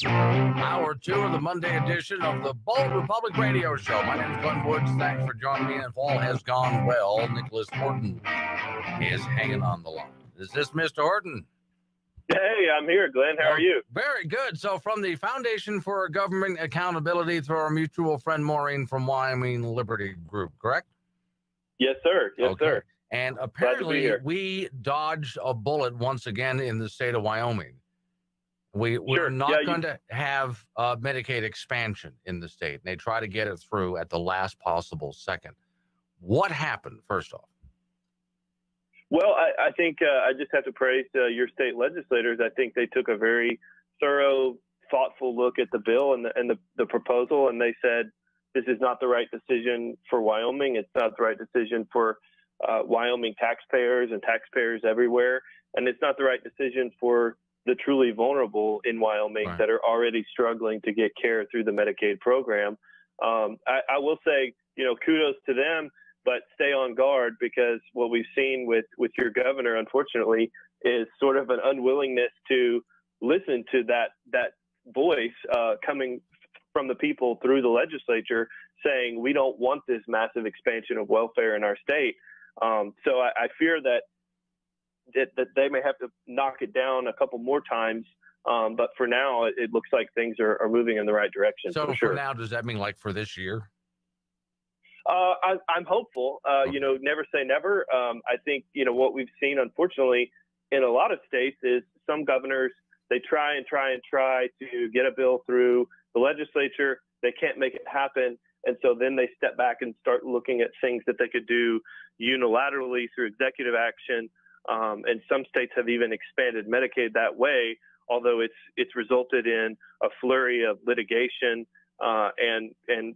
Hour 2 of the Monday edition of the Bold Republic Radio Show. My name is Glenn Woods. Thanks for joining me. And if all has gone well, Nicholas Horton is hanging on the line. Is this Mr. Horton? Hey, I'm here, Glenn. How are you? Very good. So from the Foundation for Government Accountability through our mutual friend Maureen from Wyoming Liberty Group, correct? Yes, sir. Yes, sir. And apparently we dodged a bullet once again in the state of Wyoming. We're not going to have Medicaid expansion in the state. And they try to get it through at the last possible second. What happened, first off? Well, I think I just have to praise your state legislators. I think they took a very thorough, thoughtful look at the bill and the proposal, and they said, this is not the right decision for Wyoming. It's not the right decision for Wyoming taxpayers and taxpayers everywhere. And it's not the right decision for the truly vulnerable in Wyoming that are already struggling to get care through the Medicaid program. I will say, kudos to them, but stay on guard, because what we've seen with your governor, unfortunately, is sort of an unwillingness to listen to that voice coming from the people through the legislature saying, we don't want this massive expansion of welfare in our state. So I fear that they may have to knock it down a couple more times. But for now, it looks like things are moving in the right direction. So for now, does that mean like for this year? I'm hopeful. Never say never. I think, what we've seen, unfortunately, in a lot of states is some governors, they try to get a bill through the legislature. They can't make it happen. And so then they step back and start looking at things that they could do unilaterally through executive action. And some states have even expanded Medicaid that way, although it's resulted in a flurry of litigation and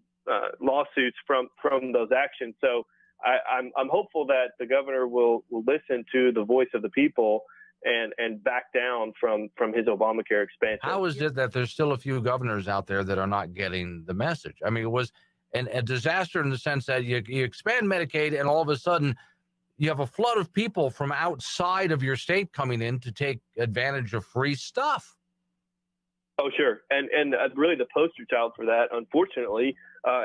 lawsuits from those actions. So I'm hopeful that the governor will listen to the voice of the people and back down from his Obamacare expansion. How is it that there's still a few governors out there that are not getting the message? I mean, it was a disaster in the sense that you expand Medicaid and all of a sudden you have a flood of people from outside of your state coming in to take advantage of free stuff. Oh, sure. And really the poster child for that, unfortunately,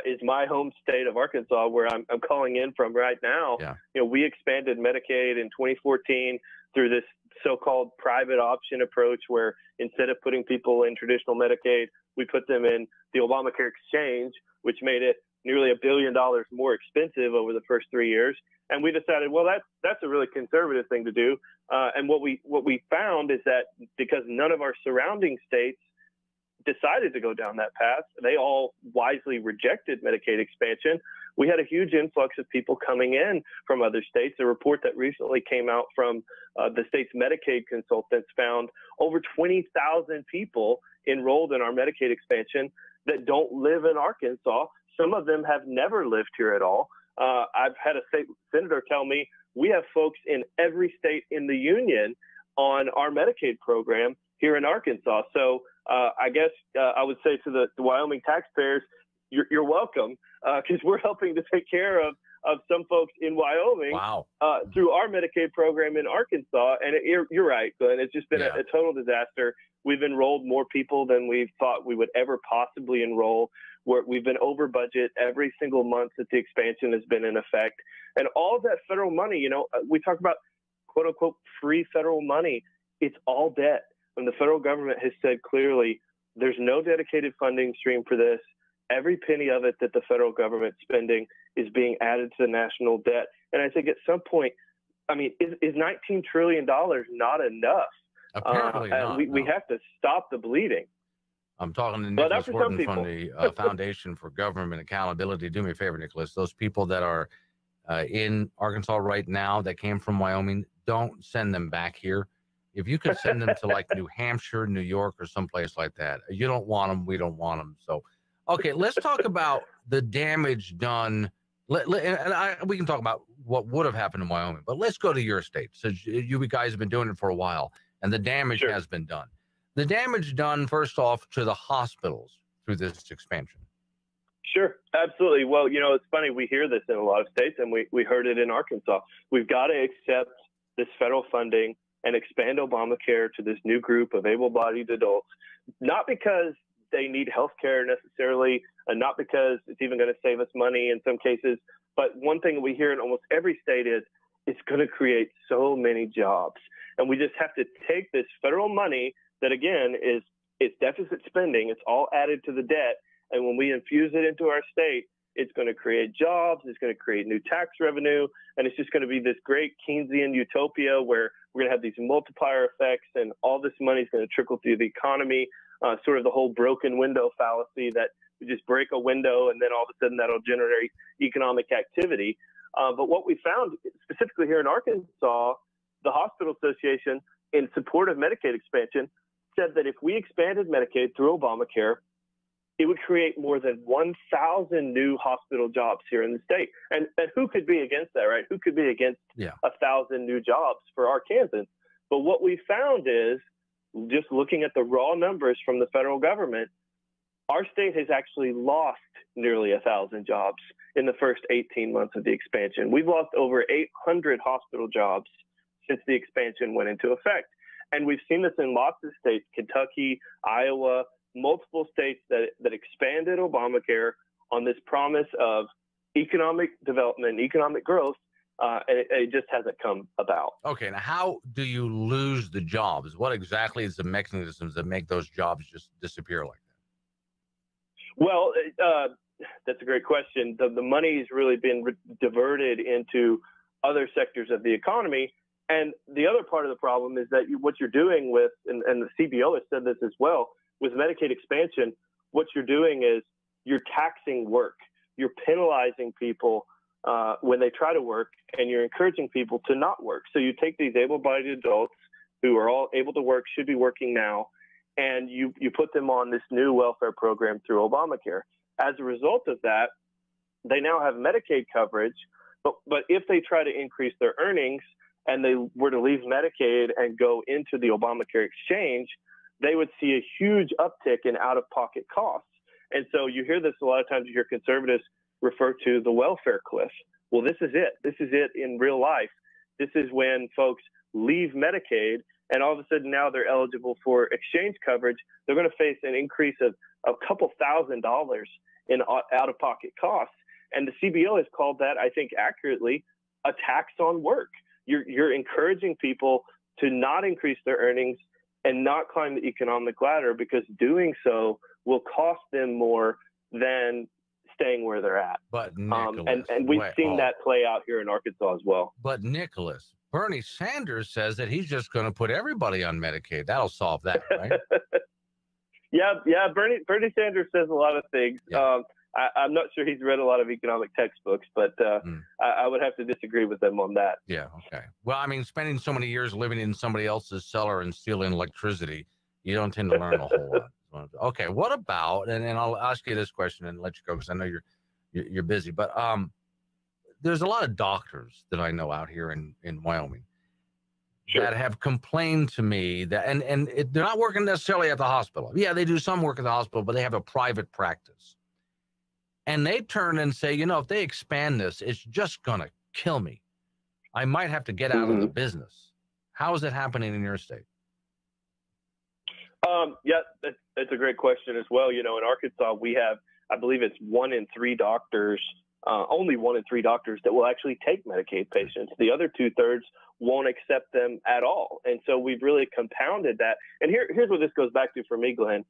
is my home state of Arkansas, where I'm calling in from right now. Yeah. We expanded Medicaid in 2014 through this so-called private option approach, where instead of putting people in traditional Medicaid, we put them in the Obamacare exchange, which made it nearly $1 billion more expensive over the first 3 years. And we decided, well, that's a really conservative thing to do. And what we found is that because none of our surrounding states decided to go down that path, they all wisely rejected Medicaid expansion. We had a huge influx of people coming in from other states. A report that recently came out from the state's Medicaid consultants found over 20,000 people enrolled in our Medicaid expansion that don't live in Arkansas. Some of them have never lived here at all. I've had a state senator tell me we have folks in every state in the union on our Medicaid program here in Arkansas. So I guess I would say to the Wyoming taxpayers, you're welcome, because we're helping to take care of some folks in Wyoming through our Medicaid program in Arkansas. And you're right, Glenn. It's just been a total disaster. We've enrolled more people than we thought we would ever possibly enroll. We've been over budget every single month that the expansion has been in effect. And all of that federal money, we talk about quote unquote free federal money. It's all debt. And the federal government has said clearly, there's no dedicated funding stream for this. Every penny of it that the federal government's spending is being added to the national debt. And I think at some point, I mean, is $19 trillion not enough? Apparently not. We have to stop the bleeding. I'm talking to Nicholas Horton from the Foundation for Government Accountability. Do me a favor, Nicholas. Those people that are in Arkansas right now that came from Wyoming, don't send them back here. If you could send them to like New Hampshire, New York, or someplace like that. You don't want them. We don't want them. So, okay, let's talk about the damage done. We can talk about what would have happened in Wyoming, but let's go to your state. So you guys have been doing it for a while, and the damage has been done. The damage done, first off, to the hospitals through this expansion. Sure, absolutely. Well, it's funny. We hear this in a lot of states, and we heard it in Arkansas. We've got to accept this federal funding and expand Obamacare to this new group of able-bodied adults, not because they need health care necessarily, and not because it's even going to save us money in some cases, but one thing we hear in almost every state is it's going to create so many jobs. And we just have to take this federal money that, again, it's deficit spending. It's all added to the debt. And when we infuse it into our state, it's going to create jobs. It's going to create new tax revenue. And it's just going to be this great Keynesian utopia where we're going to have these multiplier effects and all this money is going to trickle through the economy, sort of the whole broken window fallacy that we just break a window and then all of a sudden that'll generate economic activity. But what we found specifically here in Arkansas, the Hospital Association, in support of Medicaid expansion, said that if we expanded Medicaid through Obamacare, it would create more than 1,000 new hospital jobs here in the state. And who could be against that, right? Who could be against 1,000 new jobs for Arkansans? But what we found is, just looking at the raw numbers from the federal government, our state has actually lost nearly 1,000 jobs in the first 18 months of the expansion. We've lost over 800 hospital jobs since the expansion went into effect. And we've seen this in lots of states, Kentucky, Iowa, multiple states that expanded Obamacare on this promise of economic development, economic growth, and it just hasn't come about. Okay, now how do you lose the jobs? What exactly is the mechanisms that make those jobs just disappear like that? Well, that's a great question. The money's really been diverted into other sectors of the economy. And the other part of the problem is that what you're doing with, and the CBO has said this as well, with Medicaid expansion, what you're doing is you're taxing work. You're penalizing people when they try to work, and you're encouraging people to not work. So you take these able-bodied adults who are all able to work, should be working now, and you put them on this new welfare program through Obamacare. As a result of that, they now have Medicaid coverage, but if they try to increase their earnings and they were to leave Medicaid and go into the Obamacare exchange, they would see a huge uptick in out-of-pocket costs. And so you hear this a lot of times. You hear conservatives refer to the welfare cliff. Well, this is it. This is it in real life. This is when folks leave Medicaid and all of a sudden now they're eligible for exchange coverage. They're going to face an increase of a couple $1,000s in out-of-pocket costs. And the CBO has called that, I think accurately, a tax on work. You're encouraging people to not increase their earnings and not climb the economic ladder, because doing so will cost them more than staying where they're at. But Nicholas, and we've seen that play out here in Arkansas as well. But Nicholas, Bernie Sanders says that he's just going to put everybody on Medicaid. That'll solve that, right? Yeah. Bernie Sanders says a lot of things. Yeah. I'm not sure he's read a lot of economic textbooks, but I would have to disagree with them on that. Yeah, okay. Well, I mean, spending so many years living in somebody else's cellar and stealing electricity, you don't tend to learn a whole lot. Okay, what about, and I'll ask you this question and let you go because I know you're busy, but there's a lot of doctors that I know out here in Wyoming that have complained to me that, and they're not working necessarily at the hospital. Yeah, they do some work at the hospital, but they have a private practice. And they turn and say, if they expand this, it's just going to kill me. I might have to get out of the business. How is it happening in your state? Yeah, that's a great question as well. In Arkansas, we have, I believe it's 1 in 3 doctors, only 1 in 3 doctors that will actually take Medicaid patients. The other 2/3 won't accept them at all. And so we've really compounded that. And here's what this goes back to for me, Glenn.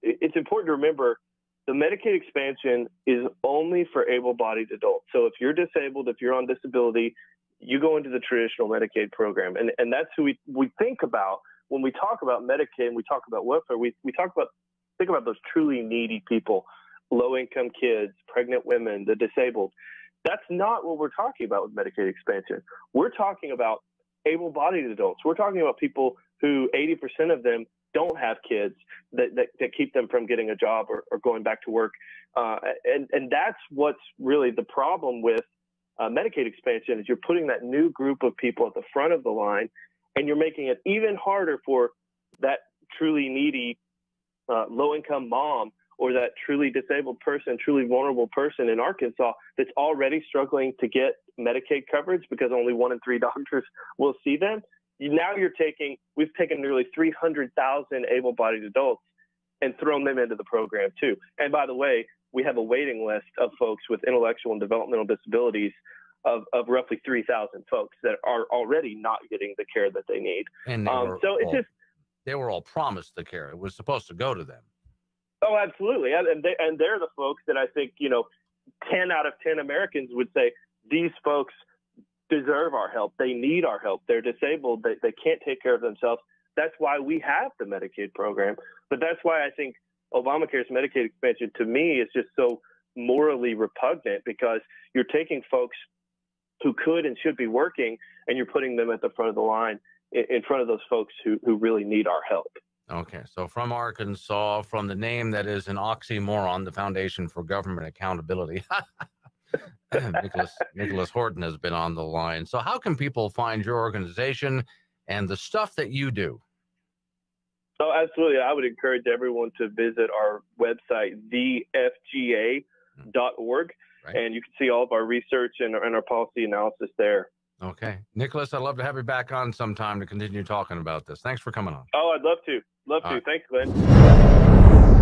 It's important to remember the Medicaid expansion is only for able-bodied adults. So if you're disabled, if you're on disability, you go into the traditional Medicaid program. And that's who we think about when we talk about Medicaid and we talk about welfare. We think about those truly needy people, low-income kids, pregnant women, the disabled. That's not what we're talking about with Medicaid expansion. We're talking about able-bodied adults. We're talking about people who 80% of them don't have kids that keep them from getting a job or going back to work. And that's what's really the problem with Medicaid expansion is you're putting that new group of people at the front of the line, and you're making it even harder for that truly needy low-income mom or that truly disabled person, truly vulnerable person in Arkansas that's already struggling to get Medicaid coverage because only 1 in 3 doctors will see them. now we've taken nearly 300,000 able-bodied adults and thrown them into the program too. And by the way, we have a waiting list of folks with intellectual and developmental disabilities of roughly 3,000 folks that are already not getting the care that they need. And they were all promised the care. It was supposed to go to them. Oh, absolutely. And they're the folks that I think, 10 out of 10 Americans would say, these folks deserve our help. They need our help. They're disabled. They can't take care of themselves. That's why we have the Medicaid program. But that's why I think Obamacare's Medicaid expansion to me is just so morally repugnant, because you're taking folks who could and should be working and you're putting them at the front of the line in front of those folks who really need our help. Okay, so from Arkansas, from the name that is an oxymoron, the Foundation for Government Accountability, Nicholas Horton has been on the line. So how can people find your organization and the stuff that you do? Oh, absolutely. I would encourage everyone to visit our website, thefga.org, right. And you can see all of our research and our policy analysis there. Okay. Nicholas, I'd love to have you back on sometime to continue talking about this. Thanks for coming on. Oh, I'd love to. Love to. Thanks, Glenn.